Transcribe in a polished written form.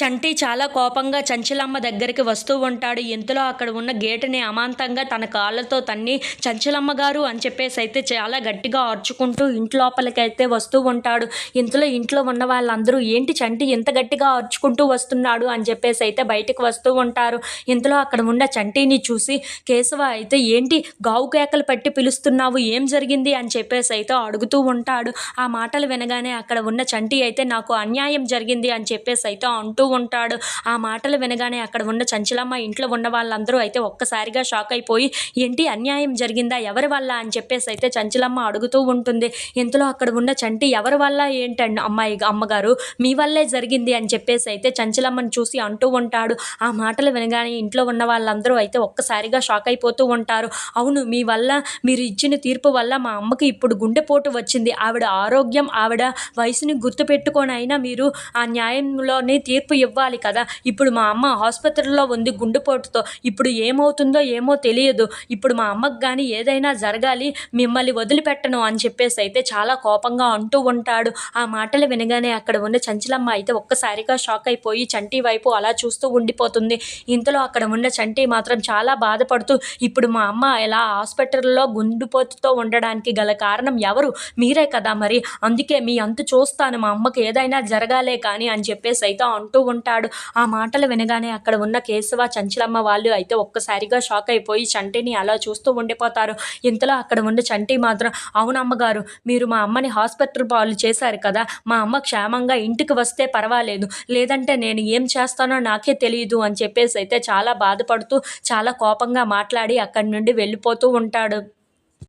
చంటి చాలా కోపంగా చంచలమ్మ దగ్గరికి వస్తూ ఉంటాడు. ఇంతలో అక్కడ ఉన్న గేటుని అమాంతంగా తన కాళ్ళతో తన్ని చంచలమ్మ గారు అని చెప్పేసి అయితే చాలా గట్టిగా అరుచుకుంటూ ఇంటి లోపలికైతే వస్తూ ఉంటాడు. ఇంతలో ఇంట్లో ఉన్న వాళ్ళందరూ ఏంటి చంటి ఇంత గట్టిగా అరుచుకుంటూ వస్తున్నాడు అని చెప్పేసి అయితే బయటకు వస్తూ ఉంటారు. ఇంతలో అక్కడ ఉన్న చంటిని చూసి కేశవ అయితే ఏంటి గావు కేకలు పట్టి పిలుస్తున్నావు, ఏం జరిగింది అని చెప్పేసి అయితే అడుగుతూ ఉంటాడు. ఆ మాటలు వినగానే అక్కడ ఉన్న చంటి అయితే నాకు అన్యాయం జరిగింది అని చెప్పేసి అయితే అంటూ ఉంటాడు. ఆ మాటలు వినగానే అక్కడ ఉన్న చంచలమ్మ ఇంట్లో ఉన్న వాళ్ళందరూ అయితే ఒక్కసారిగా షాక్ అయిపోయి ఏంటి అన్యాయం జరిగిందా, ఎవరి వల్ల అని చెప్పేసి అయితే చంచలమ్మ అడుగుతూ ఉంటుంది. ఇంతలో అక్కడ ఉన్న చంటి ఎవరి వల్ల ఏంటండి అమ్మగారు, మీ వల్లే జరిగింది అని చెప్పేసి అయితే చంచలమ్మని చూసి అంటూ ఉంటాడు. ఆ మాటలు వినగానే ఇంట్లో ఉన్న వాళ్ళందరూ అయితే ఒక్కసారిగా షాక్ అయిపోతూ ఉంటారు. అవును, మీ వల్ల, మీరు ఇచ్చిన తీర్పు వల్ల మా అమ్మకి ఇప్పుడు గుండెపోటు వచ్చింది. ఆవిడ ఆరోగ్యం, ఆవిడ వయసుని గుర్తుపెట్టుకొని అయినా మీరు ఆ న్యాయంలోని తీర్పు ఇవ్వాలి కదా. ఇప్పుడు మా అమ్మ ఆసుపత్రిలో ఉంది గుండెపోటుతో, ఇప్పుడు ఏమవుతుందో ఏమో తెలియదు. ఇప్పుడు మా అమ్మకు కానీ ఏదైనా జరగాలి, మిమ్మల్ని వదిలిపెట్టను అని చెప్పేసి అయితే చాలా కోపంగా అంటూ ఉంటాడు. ఆ మాటలు వినగానే అక్కడ ఉన్న చంచలమ్మ అయితే ఒక్కసారిగా షాక్ అయిపోయి చంటి వైపు అలా చూస్తూ ఉండిపోతుంది. ఇంతలో అక్కడ ఉన్న చంటి మాత్రం చాలా బాధపడుతూ ఇప్పుడు మా అమ్మ ఇలా హాస్పిటల్లో గుండెపోటుతో ఉండడానికి గల కారణం ఎవరు, మీరే కదా, మరి అందుకే మీ అంతు చూస్తాను, మా అమ్మకి ఏదైనా జరగాలే కానీ అని చెప్పేసి అయితే అంటూ ఉంటాడు. ఆ మాటలు వినగానే అక్కడ ఉన్న కేశవ చంచలమ్మ వాళ్ళు అయితే ఒక్కసారిగా షాక్ అయిపోయి చంటిని అలా చూస్తూ ఉండిపోతారు. ఇంతలో అక్కడ ఉన్న చంటి మాత్రం అవునమ్మగారు, మీరు మా అమ్మని హాస్పిటల్ పాలు చేశారు కదా, మా అమ్మ క్షేమంగా ఇంటికి వస్తే పర్వాలేదు, లేదంటే నేను ఏం చేస్తానో నాకే తెలియదు అని చెప్పేసి అయితే చాలా బాధపడుతూ చాలా కోపంగా మాట్లాడి అక్కడి నుండి వెళ్ళిపోతూ ఉంటాడు.